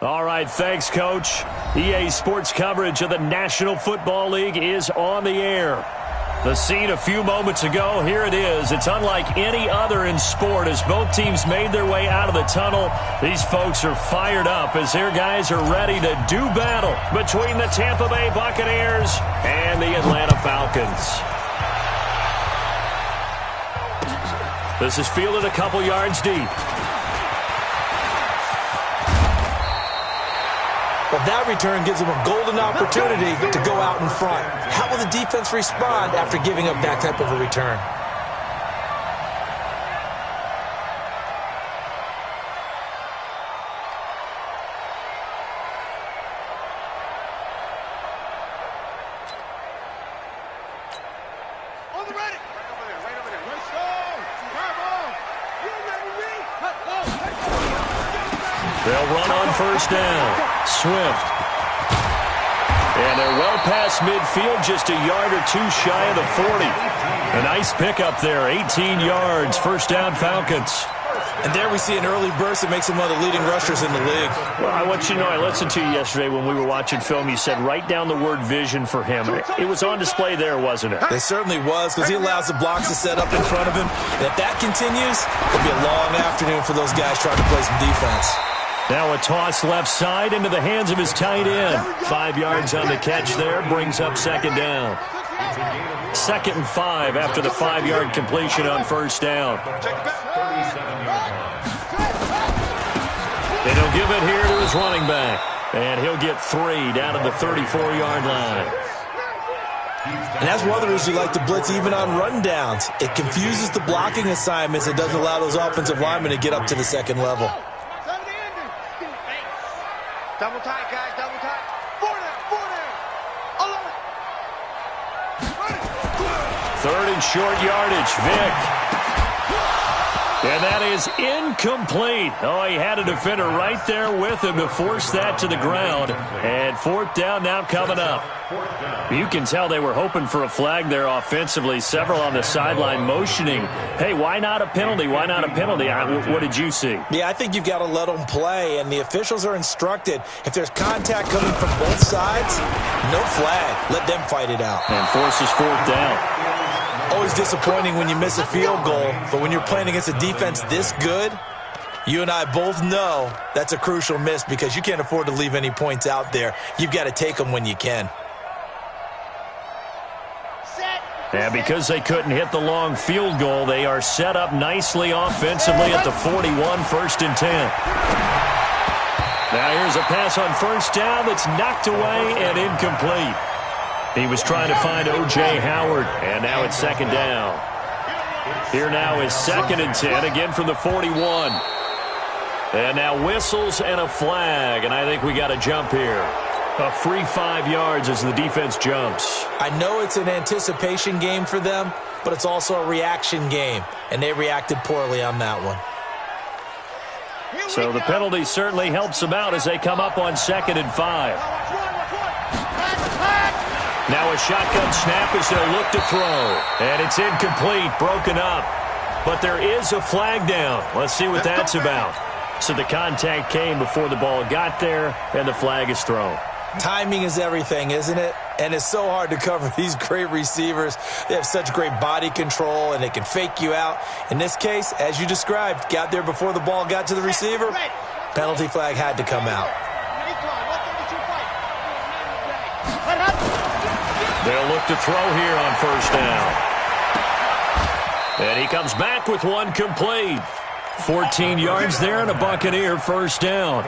All right, thanks, Coach. EA Sports coverage of the National Football League is on the air. The scene a few moments ago, here it is. It's unlike any other in sport as both teams made their way out of the tunnel. These folks are fired up as their guys are ready to do battle between the Tampa Bay Buccaneers and the Atlanta Falcons. This is fielded a couple yards deep. But that return gives them a golden opportunity to go out in front. How will the defense respond after giving up that type of a return? They'll run on first down. Swift. And they're well past midfield, just a yard or two shy of the 40. A nice pickup there, 18 yards, first down Falcons. And there we see an early burst that makes him one of the leading rushers in the league. Well, I want you to know, I listened to you yesterday when we were watching film. You said write down the word vision for him. It was on display there, wasn't it? It certainly was, because he allows the blocks to set up in front of him. And if that continues, it'll be a long afternoon for those guys trying to play some defense. Now a toss left side into the hands of his tight end. 5 yards on the catch there, brings up second down. 2nd and 5 after the 5-yard completion on first down. And he'll give it here to his running back. And he'll get 3 down to the 34-yard line. And that's one of the reasons you like to blitz even on rundowns. It confuses the blocking assignments. It doesn't allow those offensive linemen to get up to the second level. Double tight, guys, double tight. 4 down. 3rd and short yardage, Vick. And that is incomplete. Oh, he had a defender right there with him to force that to the ground. And 4th down now coming up. You can tell they were hoping for a flag there offensively. Several on the sideline motioning. Hey, why not a penalty? Why not a penalty? What did you see? Yeah, I think you've got to let them play, and the officials are instructed. If there's contact coming from both sides, no flag. Let them fight it out. And forces 4th down. Always disappointing when you miss a field goal, but when you're playing against a defense this good, you and I both know that's a crucial miss because you can't afford to leave any points out there. You've got to take them when you can. And because they couldn't hit the long field goal, they are set up nicely offensively at the 41, 1st and 10. Now here's a pass on first down that's knocked away and incomplete. He was trying to find O.J. Howard, and now it's 2nd down. Here now is 2nd and 10, again from the 41. And now whistles and a flag, and I think we got a jump here. A free 5 yards as the defense jumps. I know it's an anticipation game for them, but it's also a reaction game, and they reacted poorly on that one. So the penalty certainly helps them out as they come up on 2nd and 5. Now a shotgun snap as they'll look to throw. And it's incomplete, broken up. But there is a flag down. Let's see what that's about. So the contact came before the ball got there, and the flag is thrown. Timing is everything, isn't it? And it's so hard to cover these great receivers. They have such great body control, and they can fake you out. In this case, as you described, got there before the ball got to the receiver. Penalty flag had to come out. They'll look to throw here on first down. And he comes back with one complete. 14 yards there and a Buccaneer first down.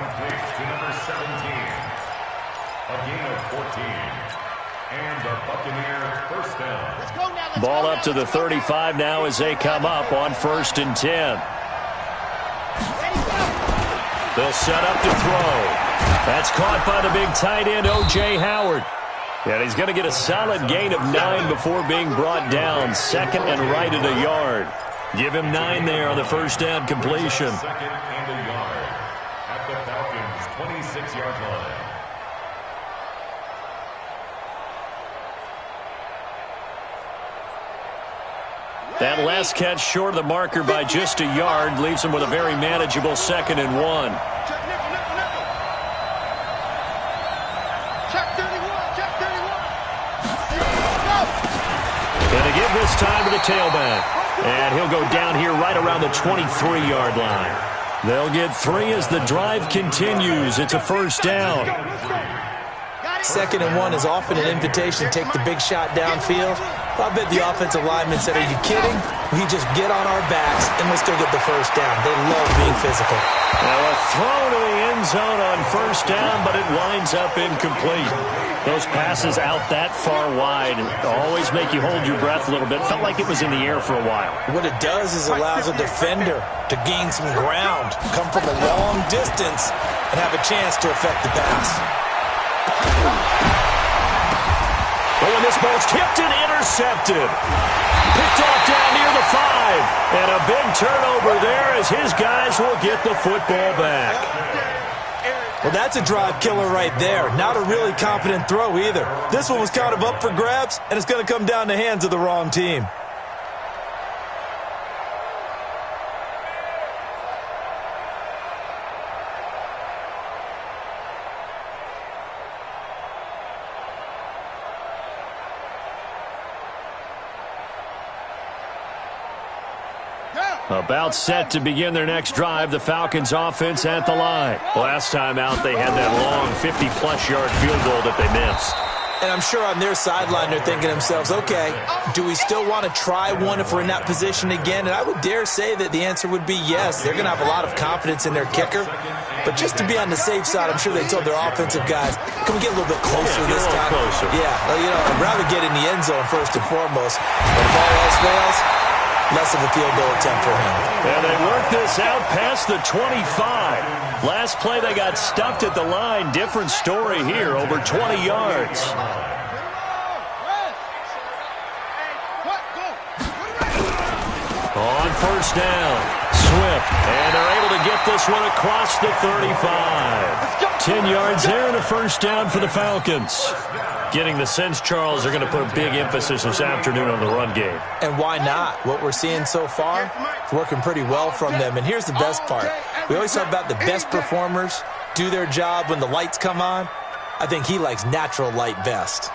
Ball up to the 35 now as they come up on 1st and 10. They'll set up to throw. That's caught by the big tight end, O.J. Howard. And he's going to get a solid gain of 9 before being brought down. 2nd and right at a yard. Give him 9 there on the first down completion. 2nd and a yard at the Falcons' 26-yard line. That last catch short of the marker by just a yard leaves him with a very manageable 2nd and 1. Check 31. Check 31. Going to give this time to the tailback. And he'll go down here right around the 23-yard line. They'll get 3 as the drive continues. It's a first down. 2nd and 1 is often an invitation to take the big shot downfield. I bet the offensive lineman said, are you kidding? We just get on our backs and we'll still get the first down. They love being physical. Now a throw to the end zone on first down, but it winds up incomplete. Those passes out that far wide always make you hold your breath a little bit. Felt like it was in the air for a while. What it does is allows a defender to gain some ground, come from a long distance, and have a chance to affect the pass. Oh, and this ball's tipped and intercepted. Picked off down near the 5. And a big turnover there as his guys will get the football back. Well, that's a drive killer right there. Not a really confident throw either. This one was kind of up for grabs, and it's going to come down the hands of the wrong team. About set to begin their next drive, the Falcons offense at the line. Last time out, they had that long 50-plus yard field goal that they missed. And I'm sure on their sideline they're thinking to themselves, okay, do we still want to try one if we're in that position again? And I would dare say that the answer would be yes. They're going to have a lot of confidence in their kicker. But just to be on the safe side, I'm sure they told their offensive guys, can we get a little bit closer this time? Closer. Yeah, well, you know, I'd rather get in the end zone first and foremost. But if all else fails, less of a field goal attempt for him. And they work this out past the 25. Last play they got stuffed at the line. Different story here, over 20 yards. On first down, Swift. And they're able to get this one across the 35. 10 yards there and a first down for the Falcons. Getting the sense, Charles, they're going to put a big emphasis this afternoon on the run game. And why not? What we're seeing so far, it's working pretty well from them. And here's the best part. We always talk about the best performers do their job when the lights come on. I think he likes natural light best.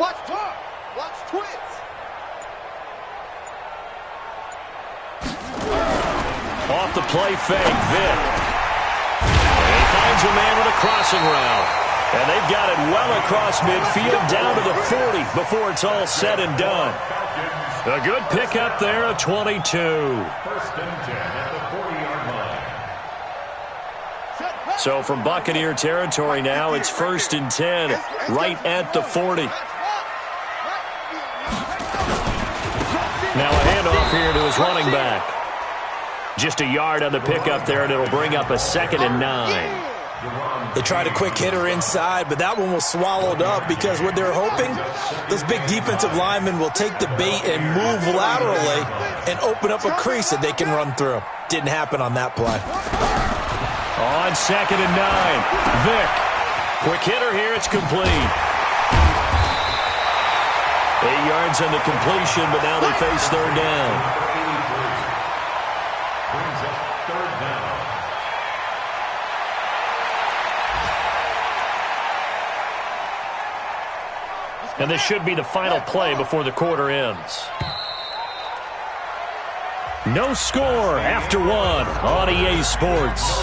Watch talk. Watch twins. Off the play fake, Vic. Finds a man with a crossing route. And they've got it well across midfield down to the 40 before it's all said and done. A good pickup there, a 22. First and 10 at the 40-yard line. So from Buccaneer territory now, it's first and 10 right at the 40. Now a handoff here to his running back. Just a yard on the pickup there, and it'll bring up a 2nd and 9. They tried a quick hitter inside, but that one was swallowed up because what they're hoping, those big defensive linemen will take the bait and move laterally and open up a crease that they can run through. Didn't happen on that play. On 2nd and 9, Vic. Quick hitter here, it's complete. 8 yards on the completion, but now they face third down. Brings up third down. And this should be the final play before the quarter ends. No score after one on EA Sports.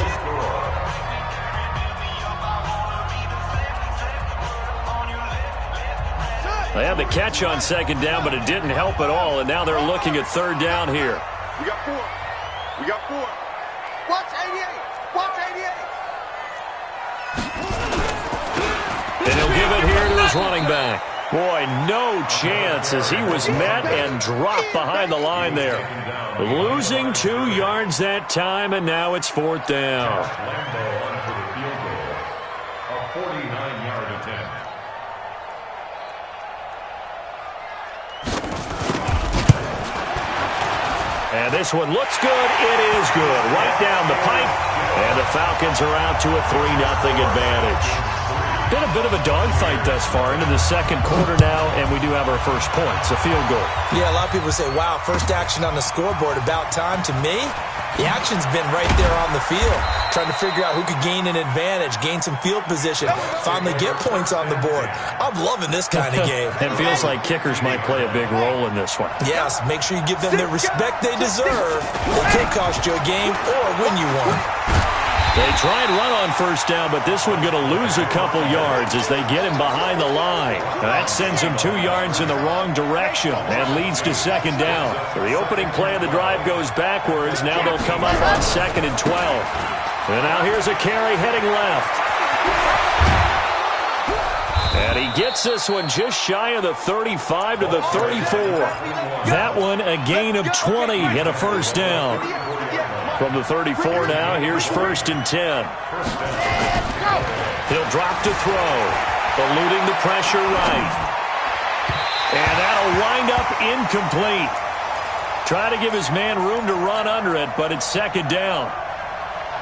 They had the catch on 2nd down, but it didn't help at all, and now they're looking at third down here. We got 4. We got 4. Watch 88. Watch 88. And he'll give it here to his running back. Boy, no chance as he was met and dropped behind the line there. Losing 2 yards that time, and now it's 4th down. Lambo on for the field goal. A 49-yard attempt. And this one looks good. It is good. Right down the pipe. And the Falcons are out to a 3-0 advantage. Been a bit of a dogfight thus far into the second quarter now, and we do have our first points, a field goal. Yeah, a lot of people say, wow, first action on the scoreboard, about time. To me, the action's been right there on the field, trying to figure out who could gain an advantage, gain some field position, finally get points on the board. I'm loving this kind of game. It feels like kickers might play a big role in this one. Yes, make sure you give them the respect they deserve. It could cost you a game or win you one. They try and run on first down, but this one going to lose a couple yards as they get him behind the line. That sends him 2 yards in the wrong direction and leads to second down. So the opening play of the drive goes backwards. Now they'll come up on 2nd and 12. And now here's a carry heading left. And he gets this one just shy of the 35 to the 34. That one a gain of 20 and a first down. From the 34 now, here's 1st and 10. He'll drop to throw, eluding the pressure right. And that'll wind up incomplete. Try to give his man room to run under it, but it's second down.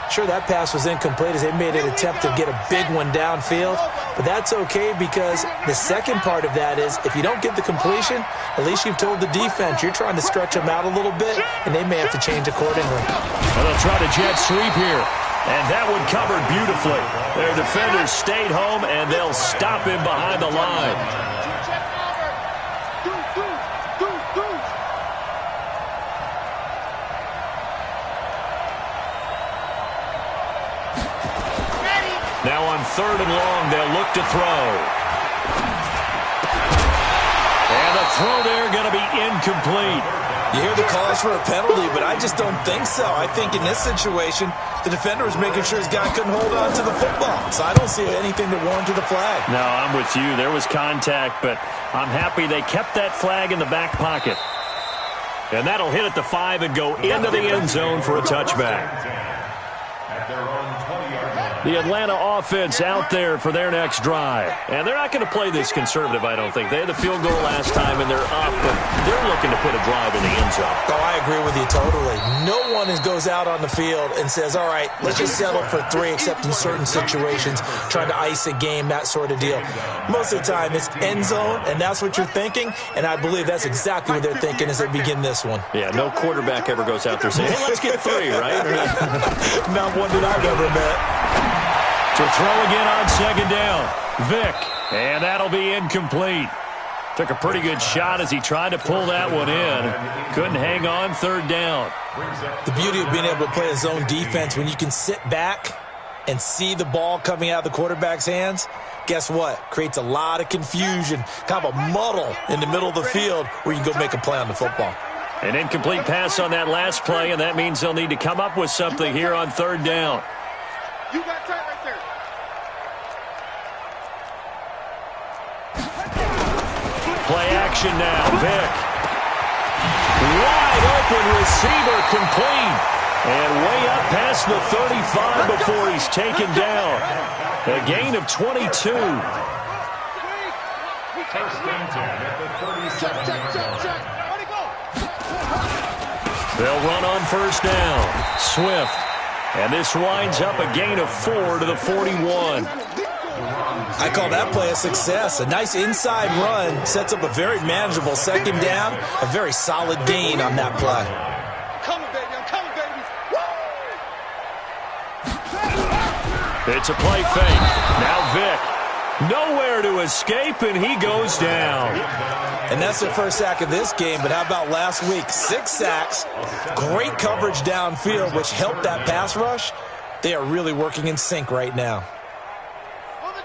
Sure, that pass was incomplete as they made an attempt to get a big one downfield, but that's okay because the second part of that is if you don't get the completion, at least you've told the defense you're trying to stretch them out a little bit, and they may have to change accordingly. Well, they'll try to jet sweep here, and that one covered beautifully. Their defenders stayed home, and they'll stop him behind the line. Now on 3rd and long, they'll look to throw. And the throw there going to be incomplete. You hear the calls for a penalty, but I just don't think so. I think in this situation, the defender was making sure his guy couldn't hold on to the football. So I don't see anything that warranted the flag. No, I'm with you. There was contact, but I'm happy they kept that flag in the back pocket. And that'll hit at the 5 and go into the end zone for a touchback. The Atlanta offense out there for their next drive. And they're not going to play this conservative, I don't think. They had the field goal last time, and they're up, but they're looking to put a drive in the end zone. Oh, I agree with you totally. No one goes out on the field and says, all right, let's just settle for 3, except in certain situations, trying to ice a game, that sort of deal. Most of the time, it's end zone, and that's what you're thinking, and I believe that's exactly what they're thinking as they begin this one. Yeah, no quarterback ever goes out there saying, hey, let's get 3, right? Not one that I've ever met. To throw again on second down. Vick. And that'll be incomplete. Took a pretty good shot as he tried to pull that one in. Couldn't hang on 3rd down. The beauty of being able to play a zone defense when you can sit back and see the ball coming out of the quarterback's hands, guess what? Creates a lot of confusion, kind of a muddle in the middle of the field where you can go make a play on the football. An incomplete pass on that last play, and that means they'll need to come up with something here on 3rd down. You got tight right there. Play action now. Vick. Wide open receiver complete. And way up past the 35 before he's taken down. A gain of 22. First and 10 at the 37-yard line. They'll run on first down. Swift. And this winds up a gain of 4 to the 41. I call that play a success. A nice inside run sets up a very manageable second down. A very solid gain on that play. Coming, baby. I'm coming, baby. It's a play fake. Now Vick. Nowhere to escape, and he goes down. And that's their first sack of this game, but how about last week? 6 sacks, great coverage downfield, which helped that pass rush. They are really working in sync right now.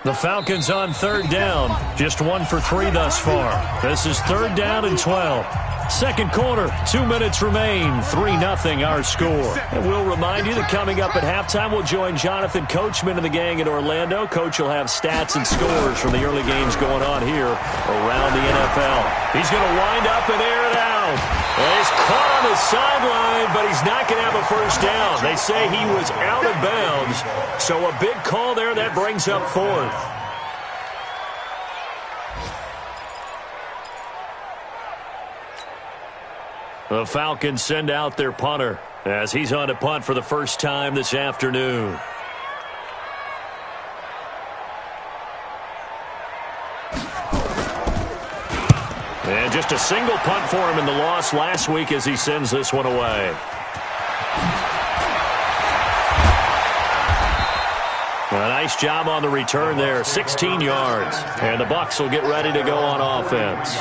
The Falcons on 3rd down. Just 1 for 3 thus far. This is 3rd down and 12. Second quarter, 2 minutes remain. 3-0 our score. And we'll remind you that coming up at halftime, we'll join Jonathan Coachman and the gang in Orlando. Coach will have stats and scores from the early games going on here around the NFL. He's going to wind up and air it out. And he's caught on the sideline, but he's not going to have a first down. They say he was out of bounds. So a big call there that brings up 4th. The Falcons send out their punter as he's on to punt for the first time this afternoon. And just a single punt for him in the loss last week as he sends this one away. A nice job on the return there, 16 yards. And the Bucs will get ready to go on offense.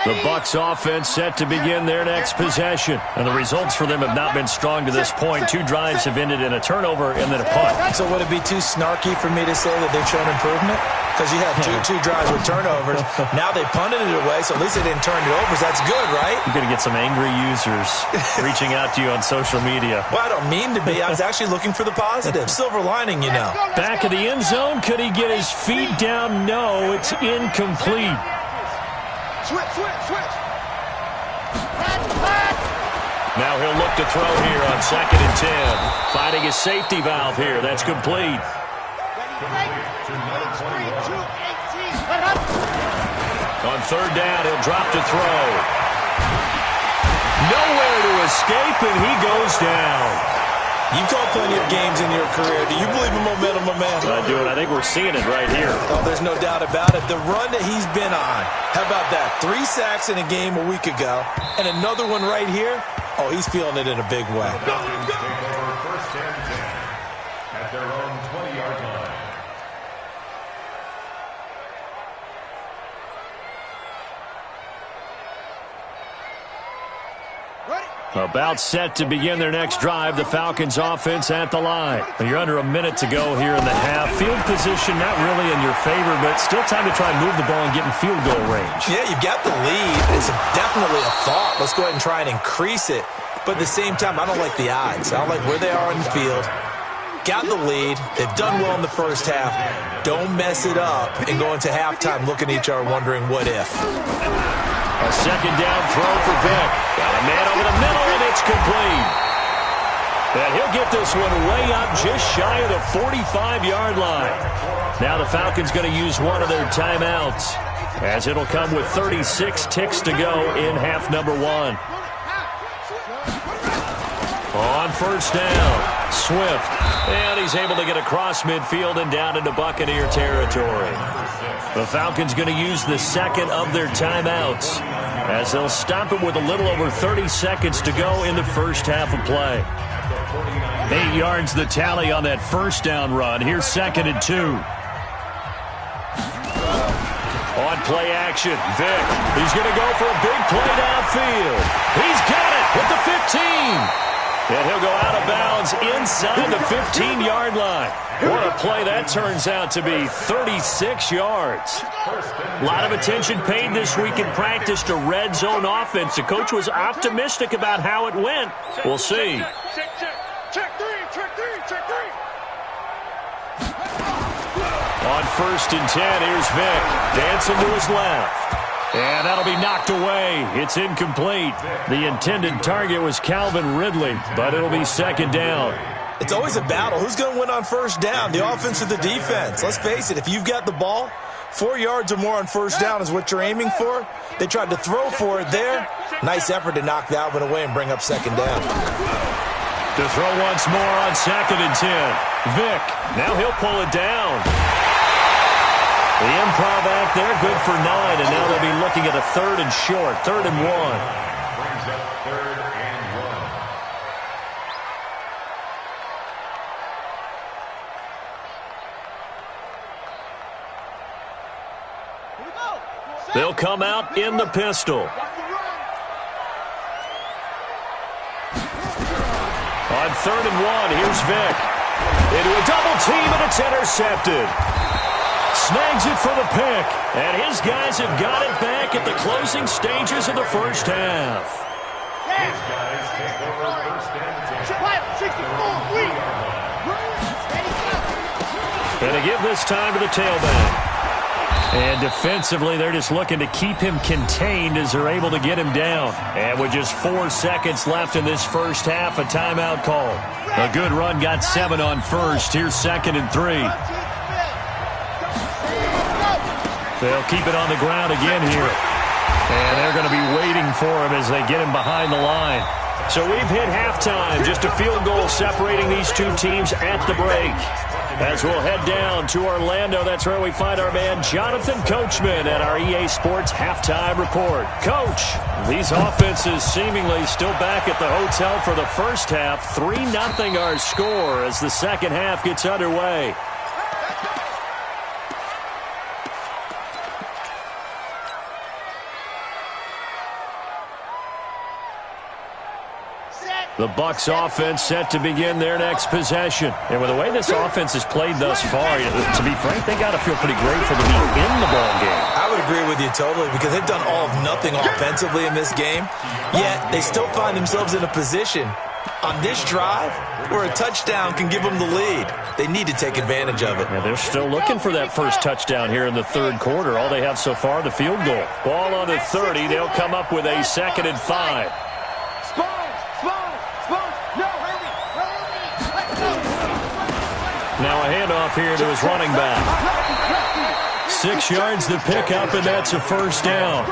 The Bucs offense set to begin their next possession. And the results for them have not been strong to this point. 2 drives have ended in a turnover and then a punt. So would it be too snarky for me to say that they've shown improvement? Because you had two drives with turnovers. Now they punted it away, so at least they didn't turn it over. So that's good, right? You're going to get some angry users reaching out to you on social media. Well, I don't mean to be. I was actually looking for the positive. Silver lining, you know. Back of the end zone. Could he get his feet down? No, it's incomplete. Switch. Now he'll look to throw here on 2nd and 10. Finding his safety valve here. That's complete. On 3rd down, he'll drop to throw. Nowhere to escape, and he goes down. You've called plenty of games in your career. Do you believe in momentum, my man? I do, and I think we're seeing it right here. Oh, there's no doubt about it. The run that he's been on. How about that? 3 sacks in a game a week ago, and another one right here. Oh, he's feeling it in a big way. Falcons take over 1st and 10 at their own 20-yard line. About set to begin their next drive, the Falcons offense at the line. You're under a minute to go here in the half. Field position not really in your favor, but still time to try and move the ball and get in field goal range. Yeah, you've got the lead. It's definitely a thought. Let's go ahead and try and increase it. But at the same time, I don't like the odds. I don't like where they are in the field. Got the lead. They've done well in the first half. Don't mess it up and go into halftime looking at each other wondering what if. A 2nd down throw for Vick. Got a man over the middle, and it's complete. And he'll get this one way up just shy of the 45-yard line. Now the Falcons going to use one of their timeouts, as it'll come with 36 ticks to go in half number 1. On 1st down, Swift. And he's able to get across midfield and down into Buccaneer territory. The Falcons going to use the 2nd of their timeouts, as they'll stop it with a little over 30 seconds to go in the first half of play. 8 yards the tally on that 1st down run. Here's 2nd and 2. On play action, Vick. He's going to go for a big play downfield. He's got it at the 15. And he'll go out of bounds inside the 15-yard line. What a play that turns out to be, 36 yards. A lot of attention paid this week in practice to red zone offense. The coach was optimistic about how it went. We'll see. Check three. On 1st and 10, here's Vick. Dancing to his left. And that'll be knocked away. It's incomplete. The intended target was Calvin Ridley, but it'll be 2nd down. It's always a battle. Who's going to win on 1st down, the offense or the defense? Let's face it, if you've got the ball, 4 yards or more on 1st down is what you're aiming for. They tried to throw for it there. Nice effort to knock that one away and bring up 2nd down. To throw once more on 2nd and 10. Vick, now he'll pull it down. The improv act there, good for 9, and now they'll be looking at a 3rd and short, 3rd and 1. Brings up 3rd and 1. They'll come out in the pistol. On 3rd and 1, here's Vick. Into a double team, and it's intercepted. Snags it for the pick, and his guys have got it back at the closing stages of the first half. His guys take over 1st and 10. Going to give this time to the tailback. And defensively, they're just looking to keep him contained as they're able to get him down. And with just 4 seconds left in this first half, a timeout call. A good run, got 7 on 1st. Here's 2nd and 3. They'll keep it on the ground again here. And they're going to be waiting for him as they get him behind the line. So we've hit halftime. Just a field goal separating these two teams at the break. As we'll head down to Orlando, that's where we find our man Jonathan Coachman at our EA Sports Halftime Report. Coach, these offenses seemingly still back at the hotel for the first half. 3-0 our score as the second half gets underway. The Bucs offense set to begin their next possession. And with the way this offense has played thus far, to be frank, they got to feel pretty grateful to be in the ball game. I would agree with you totally because they've done all of nothing offensively in this game, yet they still find themselves in a position on this drive where a touchdown can give them the lead. They need to take advantage of it. Yeah, they're still looking for that first touchdown here in the third quarter. All they have so far, the field goal. Ball on the 30. They'll come up with a 2nd and 5. Now a handoff here to his running back. 6 yards to pick up, and that's a first down.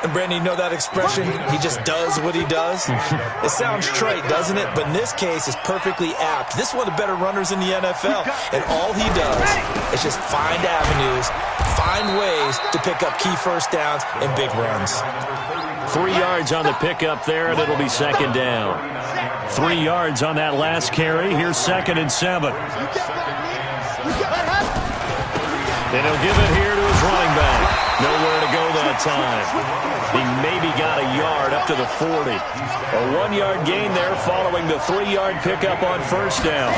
And, Brandon, you know that expression? He just does what he does? It sounds trite, doesn't it? But in this case, it's perfectly apt. This is one of the better runners in the NFL. And all he does is just find avenues, find ways to pick up key first downs and big runs. 3 yards on the pickup there, and it'll be 2nd down. 3 yards on that last carry. Here's 2nd and 7. And he'll give it here to his running back. Nowhere to go that time. He maybe got a yard up to the 40. A 1-yard gain there following the 3-yard pickup on first down.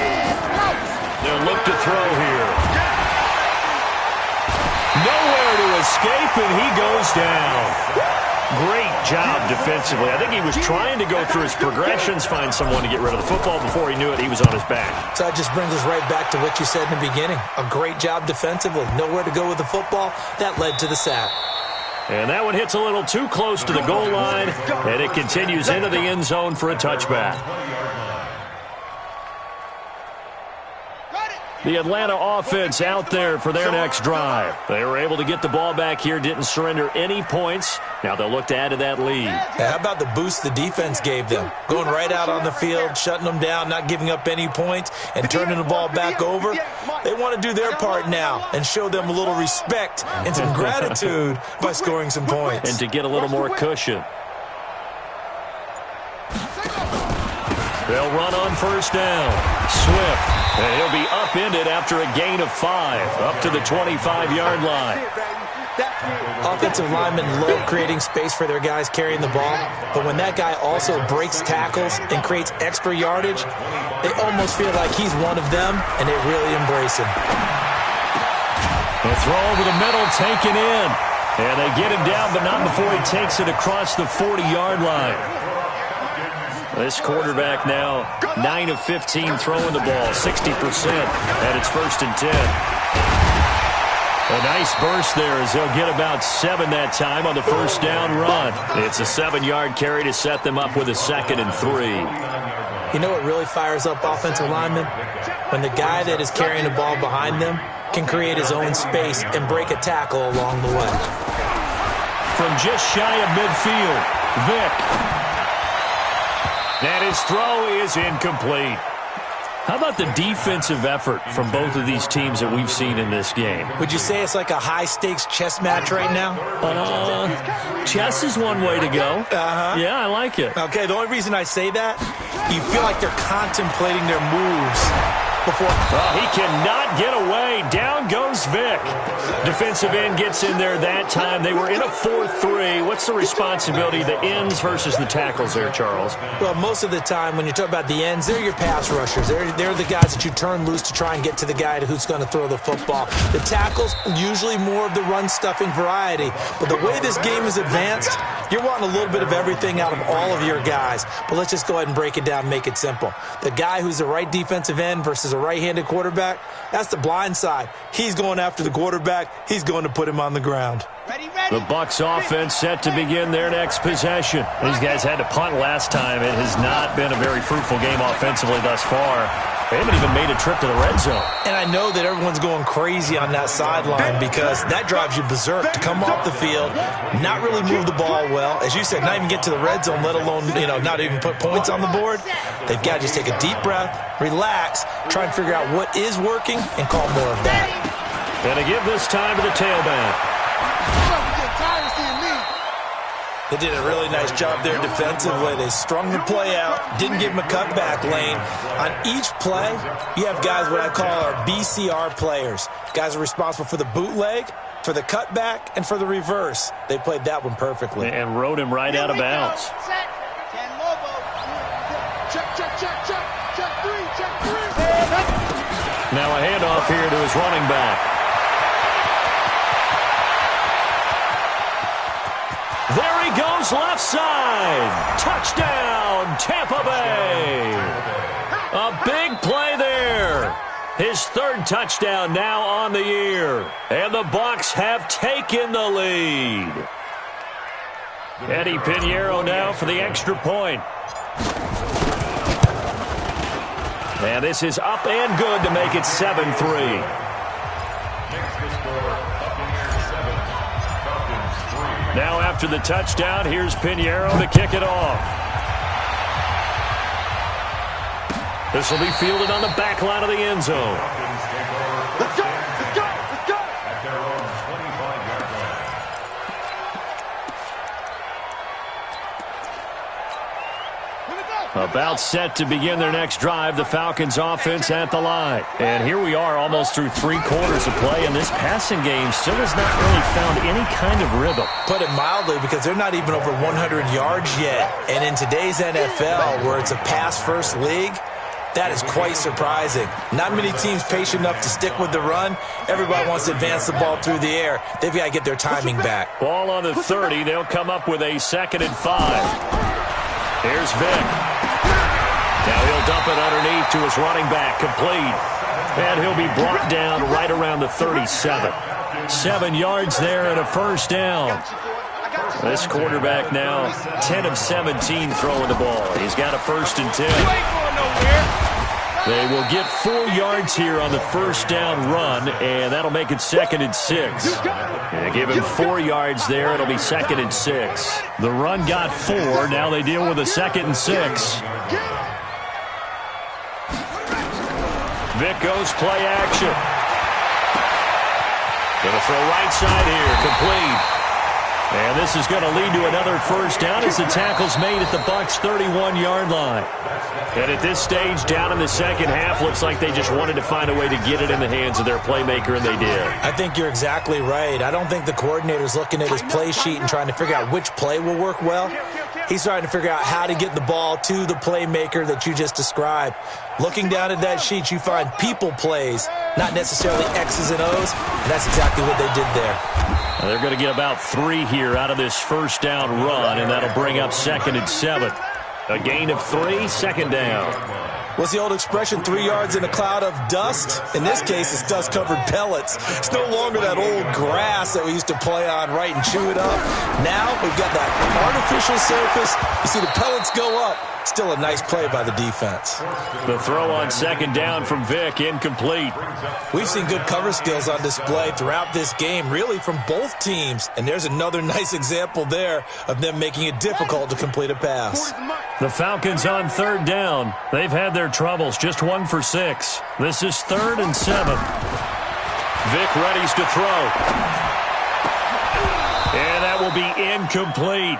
They'll look to throw here. Nowhere to escape, and he goes down. Great job defensively. I think he was trying to go through his progressions, find someone to get rid of the football. Before he knew it, he was on his back. So that just brings us right back to what you said in the beginning. A great job defensively. Nowhere to go with the football. That led to the sack. And that one hits a little too close to the goal line, and it continues into the end zone for a touchback. The Atlanta offense out there for their next drive. They were able to get the ball back here, didn't surrender any points. Now they'll look to add to that lead. How about the boost the defense gave them? Going right out on the field, shutting them down, not giving up any points, and turning the ball back over. They want to do their part now and show them a little respect and some gratitude by scoring some points. And to get a little more cushion. They'll run on first down. Swift. And he'll be upended after a gain of 5, up to the 25-yard line. Offensive linemen love creating space for their guys carrying the ball, but when that guy also breaks tackles and creates extra yardage, they almost feel like he's one of them, and they really embrace him. The throw over the middle, taken in. And they get him down, but not before he takes it across the 40-yard line. This quarterback now 9 of 15 throwing the ball, 60%, and it's 1st and 10. A nice burst there as they'll get about 7 that time on the first down run. It's a 7-yard carry to set them up with a 2nd and 3. You know what really fires up offensive linemen? When the guy that is carrying the ball behind them can create his own space and break a tackle along the way. From just shy of midfield, Vick. And his throw is incomplete. How about the defensive effort from both of these teams that we've seen in this game? Would you say it's like a high-stakes chess match right now? Chess is one way to go. Yeah, I like it. Okay, the only reason I say that, you feel like they're contemplating their moves before. He cannot get away. Down goes Vick. Defensive end gets in there that time. They were in a 4-3. What's the responsibility, the ends versus the tackles there, Charles? Well, most of the time when you talk about the ends, they're your pass rushers. They're the guys that you turn loose to try and get to the guy who's going to throw the football. The tackles, usually more of the run-stuffing variety. But the way this game is advanced, you're wanting a little bit of everything out of all of your guys. But let's just go ahead and break it down and make it simple. The guy who's the right defensive end versus a right-handed quarterback, that's the blind side. He's going after the quarterback. He's going to put him on the ground. Ready, ready. The Bucs offense set to begin their next possession. These guys had to punt last time. It has not been a very fruitful game offensively thus far. They haven't even made a trip to the red zone. And I know that everyone's going crazy on that sideline because that drives you berserk to come off the field, not really move the ball well. As you said, not even get to the red zone, let alone, not even put points on the board. They've got to just take a deep breath, relax, try and figure out what is working, and call more of that. And to give this time to the tailback. They did a really nice job there defensively. They strung the play out, didn't give him a cutback lane. On each play, you have guys what I call our BCR players. Guys are responsible for the bootleg, for the cutback, and for the reverse. They played that one perfectly. And rode him right out of bounds. Now a handoff here to his running back. There he goes left side. Touchdown, Tampa Bay. A big play there. His third touchdown now on the year. And the Bucs have taken the lead. Eddie Pinheiro now for the extra point. And this is up and good to make it 7-3. Now after the touchdown, here's Pinheiro to kick it off. This will be fielded on the back line of the end zone. Let's go! Let's go! Let's go! At their own 25-yard line. About set to begin their next drive, the Falcons offense at the line. And here we are almost through 3 quarters of play, and this passing game still has not really found any kind of rhythm. Put it mildly, because they're not even over 100 yards yet. And in today's NFL, where it's a pass-first league, that is quite surprising. Not many teams patient enough to stick with the run. Everybody wants to advance the ball through the air. They've got to get their timing back. Ball on the 30. They'll come up with a 2nd and 5. Here's Vic. Now he'll dump it underneath to his running back, complete. And he'll be brought down right around the 37. 7 yards there and a first down. This quarterback now 10 of 17 throwing the ball. He's got a 1st and 10. They will get 4 yards here on the first down run, and that'll make it 2nd and 6. And give him 4 yards there. It'll be 2nd and 6. The run got 4. Now they deal with a 2nd and 6. Vic goes play action. Gonna throw right side here, complete. And this is going to lead to another first down as the tackle's made at the Bucs' 31-yard line. And at this stage, down in the second half, looks like they just wanted to find a way to get it in the hands of their playmaker, and they did. I think you're exactly right. I don't think the coordinator's looking at his play sheet and trying to figure out which play will work well. He's trying to figure out how to get the ball to the playmaker that you just described. Looking down at that sheet, you find people plays, not necessarily X's and O's, and that's exactly what they did there. Now they're going to get about 3 here out of this first down run, and that'll bring up 2nd and 7. A gain of 3, 2nd down. What's the old expression, 3 yards in a cloud of dust? In this case, it's dust-covered pellets. It's no longer that old grass that we used to play on, right, and chew it up. Now we've got that artificial surface. You see the pellets go up. Still a nice play by the defense. The throw on 2nd down from Vic, incomplete. We've seen good cover skills on display throughout this game, really from both teams. And there's another nice example there of them making it difficult to complete a pass. The Falcons on 3rd down. They've had their troubles, just 1 for 6. This is 3rd and 7. Vic readies to throw. And that will be incomplete.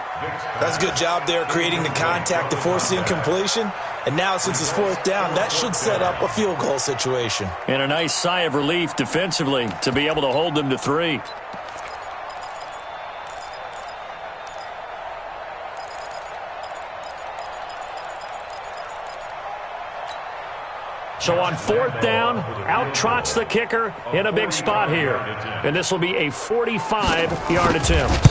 That's a good job there creating the contact to force the incompletion. And now since it's 4th down, that should set up a field goal situation. And a nice sigh of relief defensively to be able to hold them to 3. So on 4th down, out trots the kicker in a big spot here. And this will be a 45-yard attempt.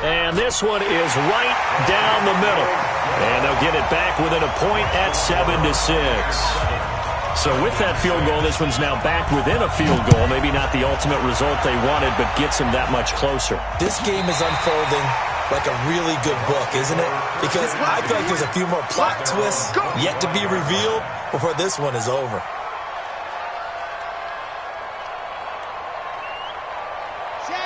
And this one is right down the middle. And they'll get it back within a point at 7-6. So with that field goal, this one's now back within a field goal. Maybe not the ultimate result they wanted, but gets them that much closer. This game is unfolding like a really good book, isn't it? Because I feel like there's a few more plot twists yet to be revealed before this one is over.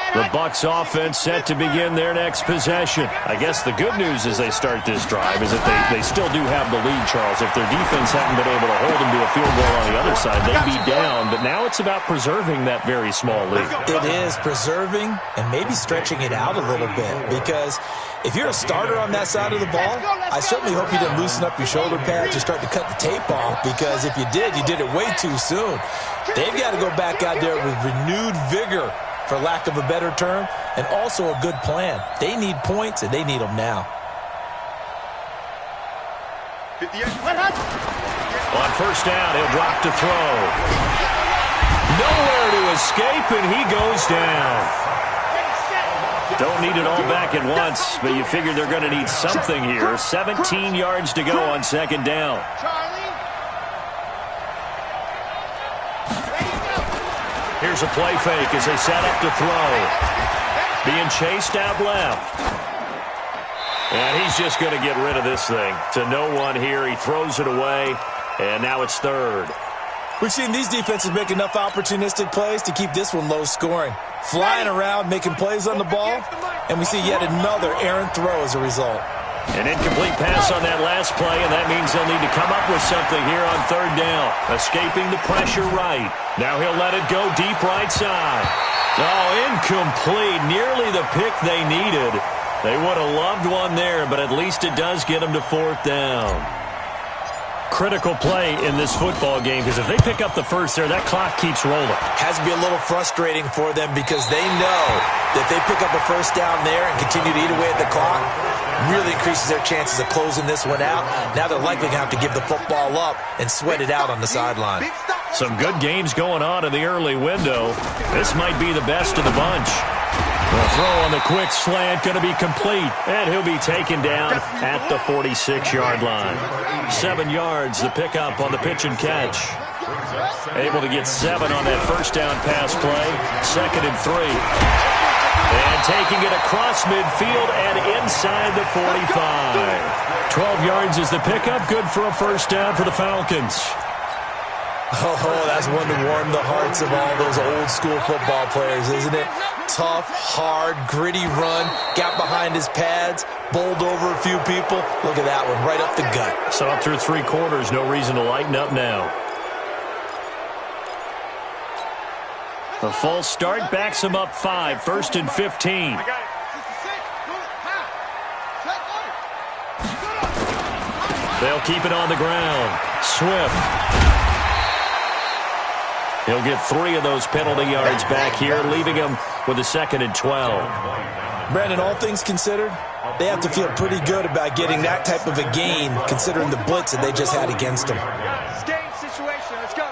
The Bucs offense set to begin their next possession. I guess the good news as they start this drive is that they still do have the lead, Charles. If their defense hadn't been able to hold them to a field goal on the other side, they'd be down. But now it's about preserving that very small lead. It is preserving and maybe stretching it out a little bit. Because if you're a starter on that side of the ball, I certainly hope you didn't loosen up your shoulder pads or start to cut the tape off. Because if you did it way too soon. They've got to go back out there with renewed vigor, for lack of a better term, and also a good plan. They need points, and they need them now. On first down, he'll drop to throw. Nowhere to escape, and he goes down. Don't need it all back at once, but you figure they're going to need something here. 17 yards to go on second down. Here's a play fake as they set up to throw. Being chased out left. And he's just going to get rid of this thing. To no one here. He throws it away. And now it's third. We've seen these defenses make enough opportunistic plays to keep this one low scoring. Flying around, making plays on the ball. And we see yet another errant throw as a result. An incomplete pass on that last play, and that means they'll need to come up with something here on third down. Escaping the pressure right. Now he'll let it go deep right side. Oh, incomplete. Nearly the pick they needed. They would have loved one there, but at least it does get them to fourth down. Critical play in this football game, because if they pick up the first there, that clock keeps rolling. Has to be a little frustrating for them because they know that they pick up a first down there and continue to eat away at the clock, really increases their chances of closing this one out. Now they're likely going to have to give the football up and sweat it out on the sideline. Some good games going on in the early window. This might be the best of the bunch. The throw on the quick slant going to be complete, and he'll be taken down at the 46-yard line. 7 yards, the pickup on the pitch and catch. Able to get 7 on that first down pass play. 2nd and 3. And taking it across midfield and inside the 45. 12 yards is the pickup. Good for a first down for the Falcons. Oh, that's one to warm the hearts of all those old-school football players, isn't it? Tough, hard, gritty run, got behind his pads, bowled over a few people. Look at that one, right up the gut. So up through 3 quarters, no reason to lighten up now. A false start backs him up 5, 1st and 15. They'll keep it on the ground. Swift. He'll get 3 of those penalty yards back here, leaving him with a 2nd and 12. Brandon, all things considered, they have to feel pretty good about getting that type of a gain, considering the blitz that they just had against them. It's game situation. Let's go.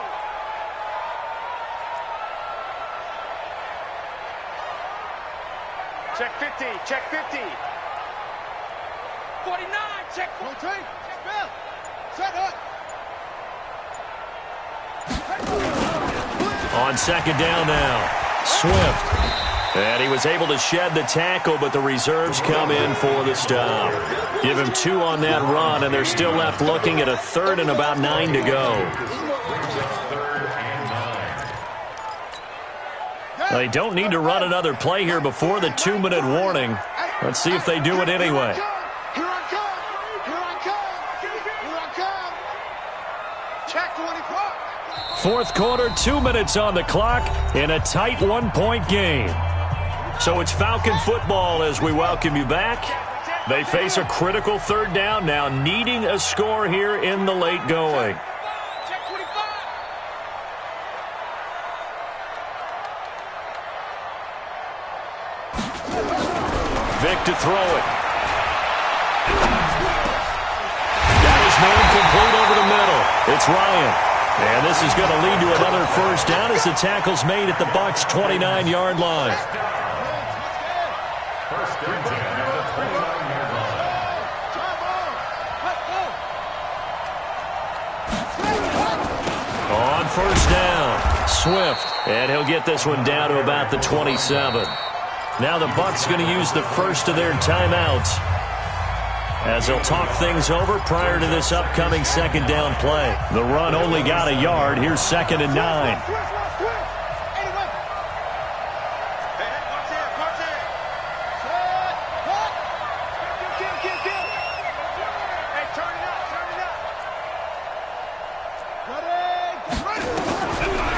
Check 50. Check 50. 49. Check 14. Check Bill. Set up. On second down now, Swift. And he was able to shed the tackle, but the reserves come in for the stop. Give him 2 on that run, and they're still left looking at a 3rd and about 9 to go. They don't need to run another play here before the 2-minute warning. Let's see if they do it anyway. Here I come. Here I come. Here I come. Check 24. 4th quarter, 2 minutes on the clock in a tight 1-point game. So it's Falcon football as we welcome you back. They face a critical 3rd down now, needing a score here in the late going. Vic to throw it. Got his man complete over the middle. It's Ryan. And this is going to lead to another first down as the tackle's made at the Bucs' 29-yard line. First and 10 at the 29-yard line. first down. Swift, and he'll get this one down to about the 27. Now the Bucs going to use the first of their timeouts as they'll talk things over prior to this upcoming second down play. The run only got a yard. Here's 2nd and 9.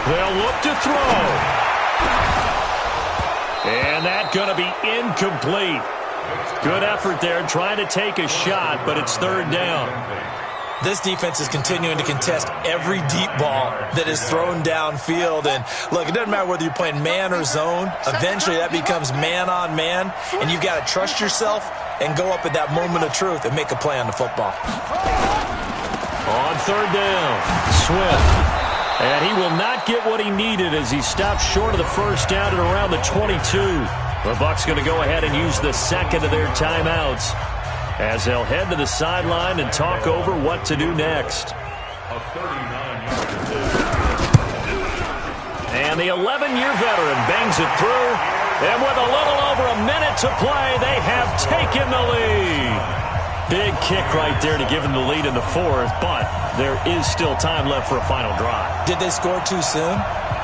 They'll look to throw. And that's going to be incomplete. Good effort there trying to take a shot, but it's 3rd down. This defense is continuing to contest every deep ball that is thrown downfield. And, look, it doesn't matter whether you're playing man or zone. Eventually that becomes man-on-man, and you've got to trust yourself and go up at that moment of truth and make a play on the football. On 3rd down, Swift. And he will not get what he needed as he stops short of the first down at around the 22. The Bucs going to go ahead and use the second of their timeouts as they'll head to the sideline and talk over what to do next. And the 11-year veteran bangs it through. And with a little over a minute to play, they have taken the lead. Big kick right there to give them the lead in the 4th, but there is still time left for a final drive. Did they score too soon?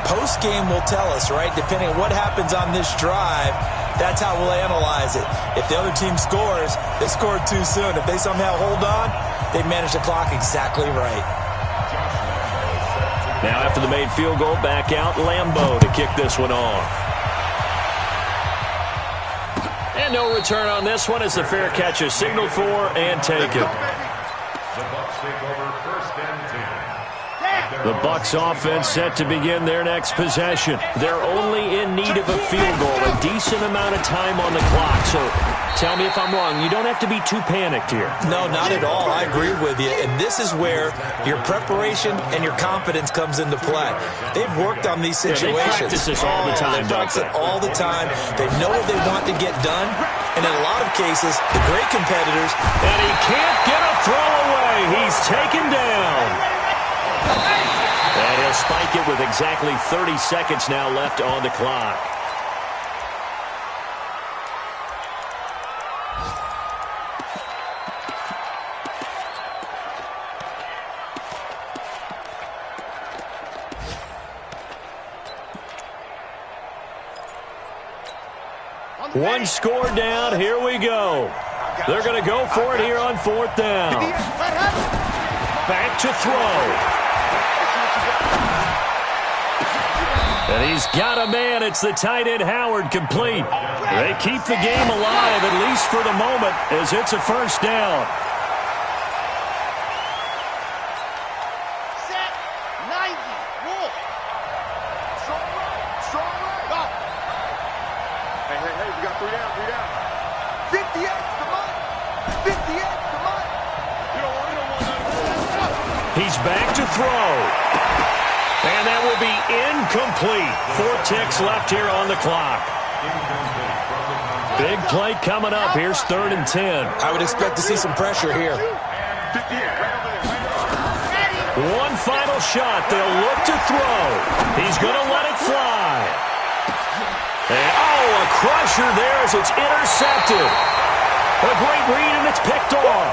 Post-game will tell us, right? Depending on what happens on this drive, that's how we'll analyze it. If the other team scores, they scored too soon. If they somehow hold on, they managed the clock exactly right. Now after the made field goal, back out Lambeau to kick this one off. And no return on this one as the fair catch is signaled for and taken. The Bucs take over 1st and 10. The Bucs offense set to begin their next possession. They're only in need of a field goal, a decent amount of time on the clock. So tell me if I'm wrong. You don't have to be too panicked here. No, not at all. I agree with you. And this is where your preparation and your confidence comes into play. They've worked on these situations. They practice this all the time, They practice it all the time. They know what they want to get done. And in a lot of cases, the great competitors. And he can't get a throw away. He's taken down. And he'll spike it with exactly 30 seconds now left on the clock. One score down. Here we go. They're going to go for it here on 4th down. Back to throw. And he's got a man. It's the tight end Howard, complete. They keep the game alive, at least for the moment, as it's a 1st down. Set, 90, Wolf. Strong right, go. Hey, we got 3 down, 58, come on. 58, come on. You don't want that. He's back to throw. And that will be incomplete. 4 ticks left here on the clock. Big play coming up. Here's 3rd and 10. I would expect to see some pressure here. One final shot. They'll look to throw. He's going to let it fly. And, a crusher there as it's intercepted. A great read, and it's picked off.